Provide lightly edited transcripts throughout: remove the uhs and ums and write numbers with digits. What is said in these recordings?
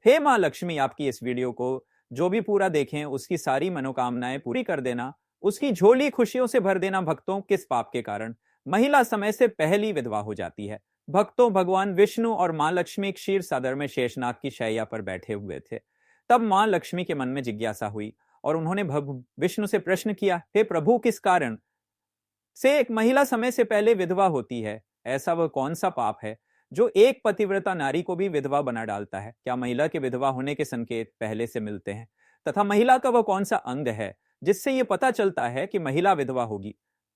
हे माँ लक्ष्मी, आपकी इस वीडियो को जो भी पूरा देखें उसकी सारी मनोकामनाएं पूरी कर देना, उसकी झोली खुशियों से भर देना। भक्तों, किस पाप के कारण महिला समय से पहली विधवा हो जाती है? भक्तों, भगवान विष्णु और माँ लक्ष्मी क्षीर सागर में शेषनाग की शैया पर बैठे हुए थे। तब माँ लक्ष्मी के मन में जिज्ञासा हुई और उन्होंने विष्णु से प्रश्न किया, हे प्रभु, किस कारण से एक महिला समय से पहले विधवा होती है? ऐसा वह कौन सा पाप है जो एक पतिव्रता नारी को भी विधवा बना डालता है? क्या महिला के विधवा होने के संकेत पहले से मिलते हैं? तथा महिला का वह कौन सा अंग है जिससे यह पता चलता है कि महिला विधवा होगी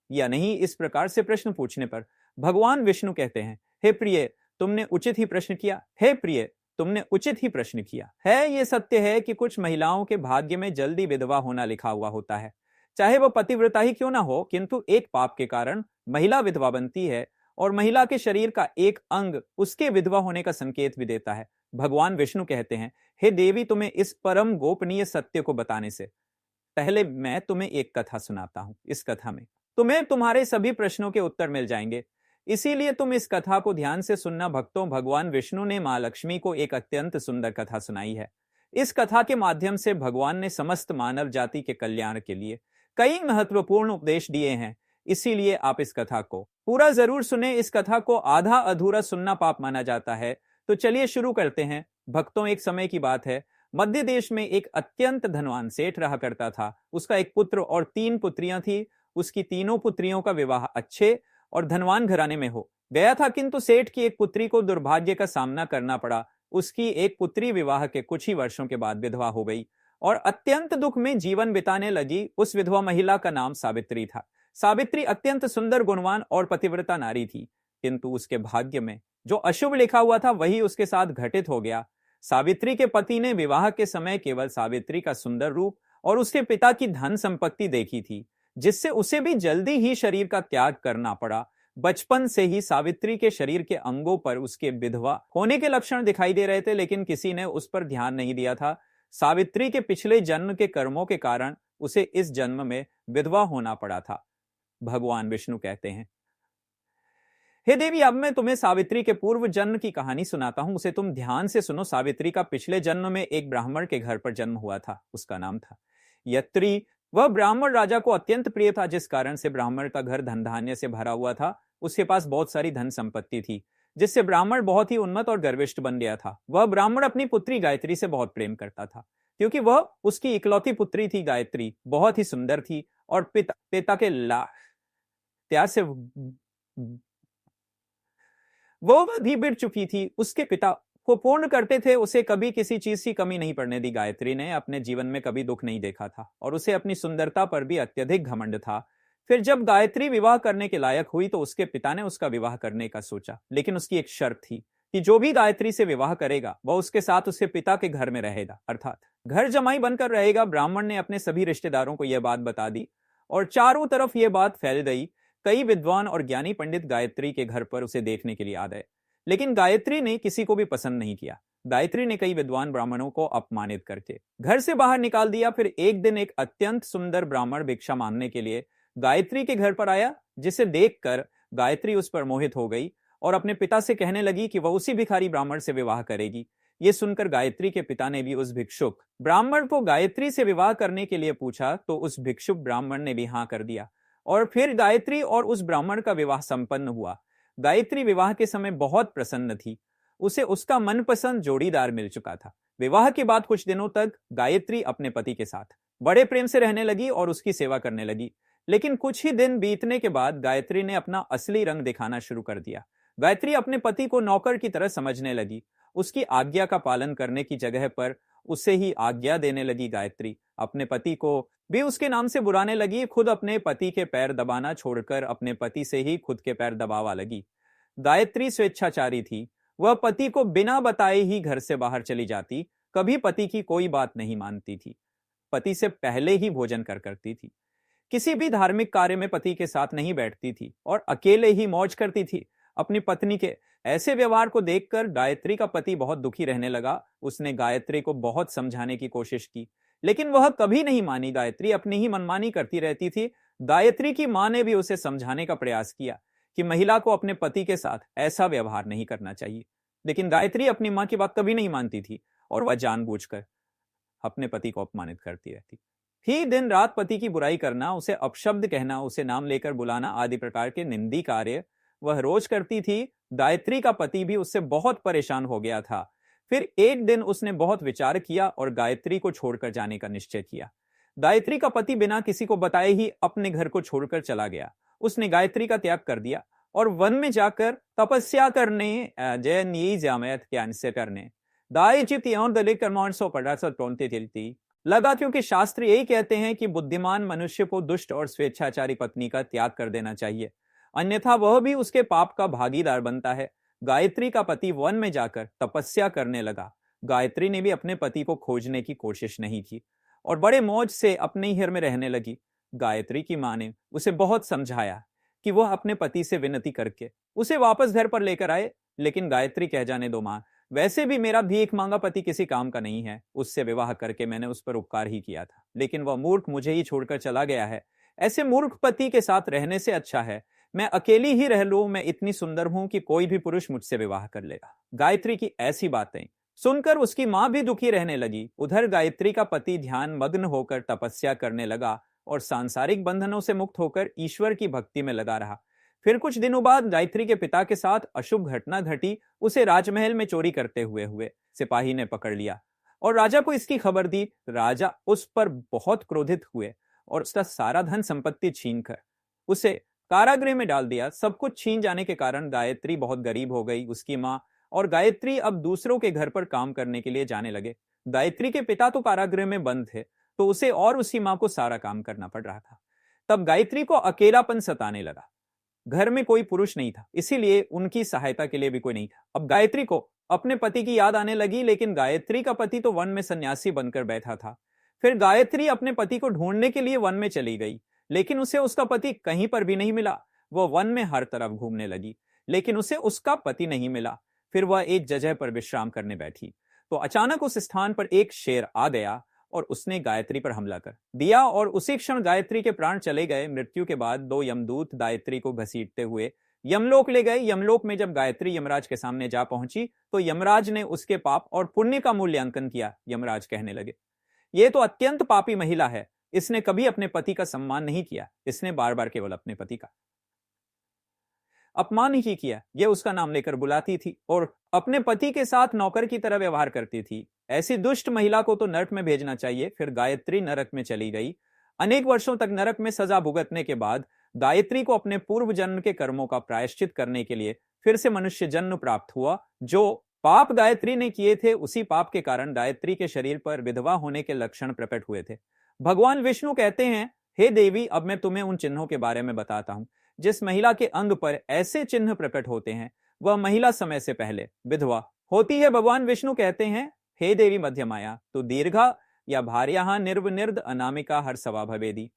या नहीं? इस प्रकार से प्रश्न पूछने पर भगवान विष्णु कहते हैं, हे प्रिय, तुमने उचित ही प्रश्न किया। हे प्रिय, तुमने उचित ही प्रश्न किया है। यह सत्य है कि कुछ महिलाओं के भाग्य में जल्दी विधवा होना लिखा हुआ होता है, चाहे वह पतिव्रता ही क्यों ना हो, किंतु एक पाप के कारण महिला विधवा बनती है और महिला के शरीर का एक अंग उसके विधवा होने का संकेत भी देता है। भगवान विष्णु कहते हैं, हे देवी, तुम्हें इस परम गोपनीय सत्य को बताने से पहले मैं तुम्हें एक कथा सुनाता हूं। इस कथा में तुम्हें तुम्हारे सभी प्रश्नों के उत्तर मिल जाएंगे, इसीलिए तुम इस कथा को ध्यान से सुनना। भक्तों, भगवान विष्णु ने मां लक्ष्मी को एक अत्यंत सुंदर कथा सुनाई है। इस कथा के माध्यम से भगवान ने समस्त मानव जाति के कल्याण के लिए कई महत्वपूर्ण उपदेश दिए हैं, इसीलिए आप इस कथा को पूरा जरूर सुने। इस कथा को आधा अधूरा सुनना पाप माना जाता है। तो चलिए शुरू करते हैं। भक्तों, एक समय की बात है, मध्य देश में एक अत्यंत धनवान सेठ रहा करता था। उसका एक पुत्र और 3 पुत्रियां थी। उसकी तीनों पुत्रियों का विवाह अच्छे और धनवान घराने में हो गया था, किंतु सेठ की एक पुत्री को दुर्भाग्य का सामना करना पड़ा। उसकी एक पुत्री विवाह के कुछ ही वर्षों के बाद विधवा हो गई और अत्यंत दुख में जीवन बिताने लगी। उस विधवा महिला का नाम सावित्री था। सावित्री अत्यंत सुंदर, गुणवान और पतिव्रता नारी थी, किंतु उसके भाग्य में जो अशुभ लिखा हुआ था वही उसके साथ घटित हो गया। सावित्री के पति ने विवाह के समय केवल सावित्री का सुंदर रूप और उसके पिता की धन संपत्ति देखी थी, जिससे उसे भी जल्दी ही शरीर का त्याग करना पड़ा। बचपन से ही सावित्री के शरीर के अंगों पर उसके विधवा होने के लक्षण दिखाई दे रहे थे, लेकिन किसी ने उस पर ध्यान नहीं दिया था। सावित्री के पिछले जन्म के कर्मों के कारण उसे इस जन्म में विधवा होना पड़ा था। भगवान विष्णु कहते हैं, हे देवी, अब मैं तुम्हें सावित्री के पूर्व जन्म की कहानी सुनाता हूं, उसे तुम ध्यान से सुनो। सावित्री का पिछले जन्म में एक ब्राह्मण के घर पर जन्म हुआ था। उसका नाम था यत्री। वह ब्राह्मण राजा को अत्यंत प्रिय था, जिस कारण से ब्राह्मण का घर धन धान्य से भरा हुआ था। उसके पास बहुत सारी धन संपत्ति थी, जिससे ब्राह्मण बहुत ही उन्मत्त और गर्विष्ठ बन गया था। वह ब्राह्मण अपनी पुत्री गायत्री से बहुत प्रेम करता था, क्योंकि वह उसकी इकलौती पुत्री थी। गायत्री बहुत ही सुंदर थी और पिता के त्याग से वो भी बिट चुकी थी। उसके पिता को पूर्ण करते थे, उसे कभी किसी चीज की कमी नहीं पड़ने दी। गायत्री ने अपने जीवन में कभी दुख नहीं देखा था और उसे अपनी सुंदरता पर भी अत्यधिक घमंड था। फिर जब गायत्री विवाह करने के लायक हुई तो उसके पिता ने उसका विवाह करने का सोचा, लेकिन उसकी एक शर्त थी कि जो भी गायत्री से विवाह करेगा वह उसके साथ उसके पिता के घर में रहेगा, अर्थात घर जमाई बनकर रहेगा। ब्राह्मण ने अपने सभी रिश्तेदारों को यह बात बता दी और चारों तरफ यह बात फैल गई। कई विद्वान और ज्ञानी पंडित गायत्री के घर पर उसे देखने के लिए आ गए, लेकिन गायत्री ने किसी को भी पसंद नहीं किया। गायत्री ने कई विद्वान ब्राह्मणों को अपमानित करके घर से बाहर निकाल दिया। फिर एक दिन एक अत्यंत सुंदर ब्राह्मण भिक्षा मांगने के लिए गायत्री के घर पर आया, जिसे देखकर गायत्री उस पर मोहित हो गई और अपने पिता से कहने लगी कि वह उसी भिखारी ब्राह्मण से विवाह करेगी। यह सुनकर गायत्री के पिता ने भी उस भिक्षुक ब्राह्मण को गायत्री से विवाह करने के लिए पूछा, तो उस भिक्षुक ब्राह्मण ने भी हाँ कर दिया और फिर गायत्री और उस ब्राह्मण का विवाह संपन्न हुआ। गायत्री विवाह के समय बहुत प्रसन्न थी, उसे उसका मनपसंद जोड़ीदार मिल चुका था। विवाह के बाद कुछ दिनों तक गायत्री अपने पति के साथ बड़े प्रेम से रहने लगी और उसकी सेवा करने लगी, लेकिन कुछ ही दिन बीतने के बाद गायत्री ने अपना असली रंग दिखाना शुरू कर दिया। गायत्री अपने पति को नौकर की तरह समझने लगी। उसकी आज्ञा का पालन करने की जगह पर उसे ही आज्ञा देने लगी। गायत्री अपने पति को भी उसके नाम से बुलाने लगी। खुद अपने पति के पैर दबाना छोड़कर अपने पति से ही खुद के पैर दबावा लगी। गायत्री स्वेच्छाचारी थी, वह पति को बिना बताए ही घर से बाहर चली जाती, कभी पति की कोई बात नहीं मानती थी, पति से पहले ही भोजन करती थी, किसी भी धार्मिक कार्य में पति के साथ नहीं बैठती थी और अकेले ही मौज करती थी। अपनी पत्नी के ऐसे व्यवहार को देखकर गायत्री का पति बहुत दुखी रहने लगा। उसने गायत्री को बहुत समझाने की कोशिश की, लेकिन वह कभी नहीं मानी। गायत्री अपनी ही मनमानी करती रहती थी। गायत्री की मां ने भी उसे समझाने का प्रयास किया कि महिला को अपने पति के साथ ऐसा व्यवहार नहीं करना चाहिए, लेकिन गायत्री अपनी मां की बात कभी नहीं मानती थी और वह जानबूझकर अपने पति को अपमानित करती रहती थी। दिन रात पति की बुराई करना, उसे अपशब्द कहना, उसे नाम लेकर बुलाना आदि प्रकार के निंदी कार्य वह रोज करती थी। गायत्री का पति भी उससे बहुत परेशान हो गया था। फिर एक दिन उसने बहुत विचार किया और गायत्री को छोड़कर जाने का निश्चय किया। गायत्री का पति बिना किसी को बताए ही अपने घर को छोड़कर चला गया। उसने गायत्री का त्याग कर दिया और वन में जाकर तपस्या करने करने लगा, क्योंकि शास्त्र यही कहते हैं कि बुद्धिमान मनुष्य को दुष्ट और स्वेच्छाचारी पत्नी का त्याग कर देना चाहिए, अन्यथा वह भी उसके पाप का भागीदार बनता है। गायत्री का पति वन में जाकर तपस्या करने लगा। गायत्री ने भी अपने पति को खोजने की कोशिश नहीं की और बड़े मौज से अपने ही घर में रहने लगी। गायत्री की मां ने उसे बहुत समझाया कि वह अपने पति से विनती करके उसे वापस घर पर लेकर आए, लेकिन गायत्री कह जाने दो मां, वैसे भी मेरा भीख मांगा पति किसी काम का नहीं है। उससे विवाह करके मैंने उस पर उपकार ही किया था, लेकिन वह मूर्ख मुझे ही छोड़कर चला गया है। ऐसे मूर्ख पति के साथ रहने से अच्छा है मैं अकेली ही रह लूं। मैं इतनी सुंदर हूं कि कोई भी पुरुष मुझसे विवाह कर लेगा। गायत्री की ऐसी बातें सुनकर उसकी मां भी दुखी रहने लगी। उधर गायत्री का पति ध्यान मग्न होकर तपस्या करने लगा और सांसारिक बंधनों से मुक्त होकर ईश्वर की भक्ति में लगा रहा। फिर कुछ दिनों बाद गायत्री के पिता के साथ अशुभ घटना घटी। उसे राजमहल में चोरी करते हुए सिपाही ने पकड़ लिया और राजा को इसकी खबर दी। राजा उस पर बहुत क्रोधित हुए और उसका सारा धन संपत्ति छीनकर उसे कारागृह में डाल दिया। सब कुछ छीन जाने के कारण गायत्री बहुत गरीब हो गई। उसकी मां और गायत्री अब दूसरों के घर पर काम करने के लिए जाने लगे। गायत्री के पिता तो कारागृह में बंद थे, तो उसे और उसकी मां को सारा काम करना पड़ रहा था। तब गायत्री को अकेलापन सताने लगा। घर में कोई पुरुष नहीं था, इसीलिए उनकी सहायता के लिए भी कोई नहीं था। अब गायत्री को अपने पति की याद आने लगी, लेकिन गायत्री का पति तो वन में सन्यासी बनकर बैठा था। फिर गायत्री अपने पति को ढूंढने के लिए वन में चली गई, लेकिन उसे उसका पति कहीं पर भी नहीं मिला। वह वन में हर तरफ घूमने लगी, लेकिन उसे उसका पति नहीं मिला। फिर वह एक जगह पर विश्राम करने बैठी तो अचानक उस स्थान पर एक शेर आ गया और उसने गायत्री पर हमला कर दिया और उसी क्षण गायत्री के प्राण चले गए। मृत्यु के बाद दो यमदूत गायत्री को घसीटते हुए यमलोक ले गए। यमलोक में जब गायत्री यमराज के सामने जा पहुंची तो यमराज ने उसके पाप और पुण्य का मूल्यांकन किया। यमराज कहने लगे, यह तो अत्यंत पापी महिला है, इसने कभी अपने पति का सम्मान नहीं किया, इसने बार बार केवल अपने पति का अपमान ही किया। यह उसका नाम लेकर बुलाती थी और अपने पति के साथ नौकर की तरह व्यवहार करती थी। ऐसी दुष्ट महिला को तो नरक में भेजना चाहिए। फिर गायत्री नरक में चली गई। अनेक वर्षों तक नरक में सजा भुगतने के बाद गायत्री को अपने पूर्व जन्म के कर्मों का प्रायश्चित करने के लिए फिर से मनुष्य जन्म प्राप्त हुआ। जो पाप गायत्री ने किए थे, उसी पाप के कारण गायत्री के शरीर पर विधवा होने के लक्षण प्रकट हुए थे। भगवान विष्णु कहते हैं, हे देवी, अब मैं तुम्हें उन चिन्हों के बारे में बताता हूं। जिस महिला के अंग पर ऐसे चिन्ह प्रकट होते हैं, वह महिला समय से पहले विधवा होती है। भगवान विष्णु कहते हैं, हे देवी मध्यमाया, तो दीर्घा या भार्या निर्वनिर्द अनामिका हर सवा भवेदी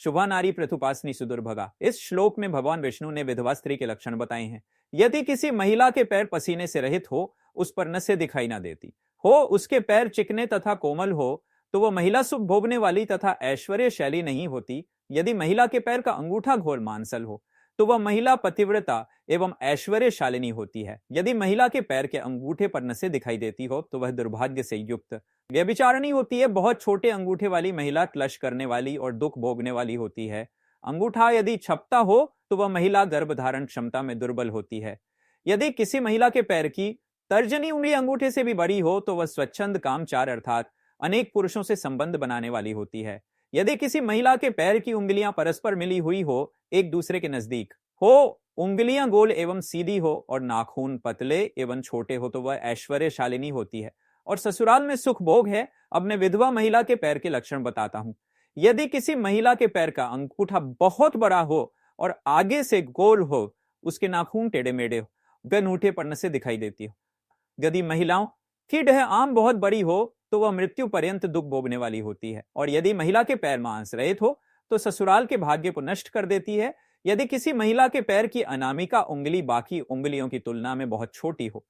शुभा नारी प्रथुपासनी सुदुर्भगा। इस श्लोक में भगवान विष्णु ने विधवा स्त्री के लक्षण बताए हैं। यदि किसी महिला के पैर पसीने से रहित हो, उस पर नसें दिखाई ना देती हो, उसके पैर चिकने तथा कोमल हो, तो वह महिला सुख भोगने वाली तथा ऐश्वर्यशाली नहीं होती। यदि महिला के पैर का अंगूठा घोर मांसल हो, तो वह महिला पतिव्रता एवं ऐश्वर्यशालिनी होती है। यदि महिला के पैर के अंगूठे पर नसें दिखाई देती हो, तो वह दुर्भाग्य से युक्त व्यभिचारिणी होती है। बहुत छोटे अंगूठे वाली महिला क्लश करने वाली और दुख भोगने वाली होती है। अंगूठा यदि छपता हो, तो वह महिला गर्भधारण क्षमता में दुर्बल होती है। यदि किसी महिला के पैर की तर्जनी उंगली अंगूठे से भी बड़ी हो, तो वह स्वच्छंद कामचार अर्थात अनेक पुरुषों से संबंध बनाने वाली होती है। यदि किसी महिला के पैर की उंगलियां परस्पर मिली हुई हो, एक दूसरे के नजदीक हो, उंगलियां गोल एवं सीधी हो और नाखून पतले एवं छोटे हो, तो वह ऐश्वर्यशालिनी होती है और ससुराल में सुख भोग है। अब मैं विधवा महिला के पैर के लक्षण बताता हूं। यदि किसी महिला के पैर का अंगूठा बहुत बड़ा हो और आगे से गोल हो, उसके नाखून टेढ़े मेढ़े हो, गनूठे पर नसें दिखाई देती हो। यदि महिलाओं की डह आम बहुत बड़ी हो, तो वह मृत्यु पर्यंत दुख भोगने वाली होती है। और यदि महिला के पैर मांस रहित हो, तो ससुराल के भाग्य को नष्ट कर देती है। यदि किसी महिला के पैर की अनामिका उंगली बाकी उंगलियों की तुलना में बहुत छोटी हो,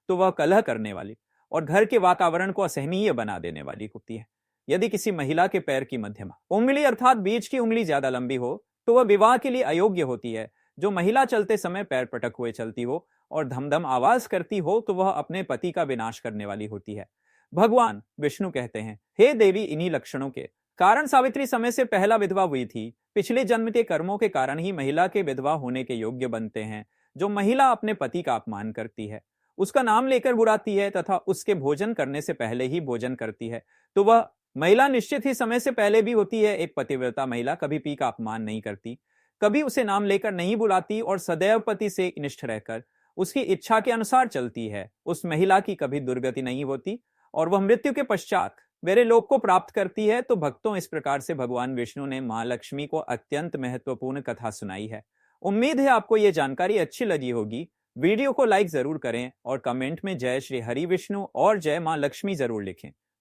तो वह कलह करने वाली और घर के वातावरण को असहनीय बना देने वाली होती है। यदि किसी महिला के पैर की मध्यमा उंगली अर्थात बीच की उंगली ज्यादा लंबी हो, तो वह विवाह के लिए अयोग्य होती है। जो महिला चलते समय पैर पटक हुए चलती हो और धमधम आवाज करती हो, तो वह अपने पति का विनाश करने वाली होती है। भगवान विष्णु कहते हैं, हे देवी, इन्हीं लक्षणों के कारण सावित्री समय से पहला विधवा हुई थी। पिछले जन्म के कर्मों के कारण ही महिला के विधवा होने के योग्य बनते हैं। जो महिला अपने पति का अपमान करती है, उसका नाम लेकर बुलाती है तथा उसके भोजन करने से पहले ही भोजन करती है, तो वह महिला निश्चित ही समय से पहले भी होती है। एक पतिव्रता महिला कभी पति का अपमान नहीं करती, कभी उसे नाम लेकर नहीं बुलाती और सदैव पति से निष्ठ रहकर उसकी इच्छा के अनुसार चलती है। उस महिला की कभी दुर्गति नहीं होती और वह मृत्यु के पश्चात मेरे लोक को प्राप्त करती है। तो भक्तों, इस प्रकार से भगवान विष्णु ने मां लक्ष्मी को अत्यंत महत्वपूर्ण कथा सुनाई है। उम्मीद है आपको यह जानकारी अच्छी लगी होगी। वीडियो को लाइक जरूर करें और कमेंट में जय श्री हरि विष्णु और जय मां लक्ष्मी जरूर लिखें।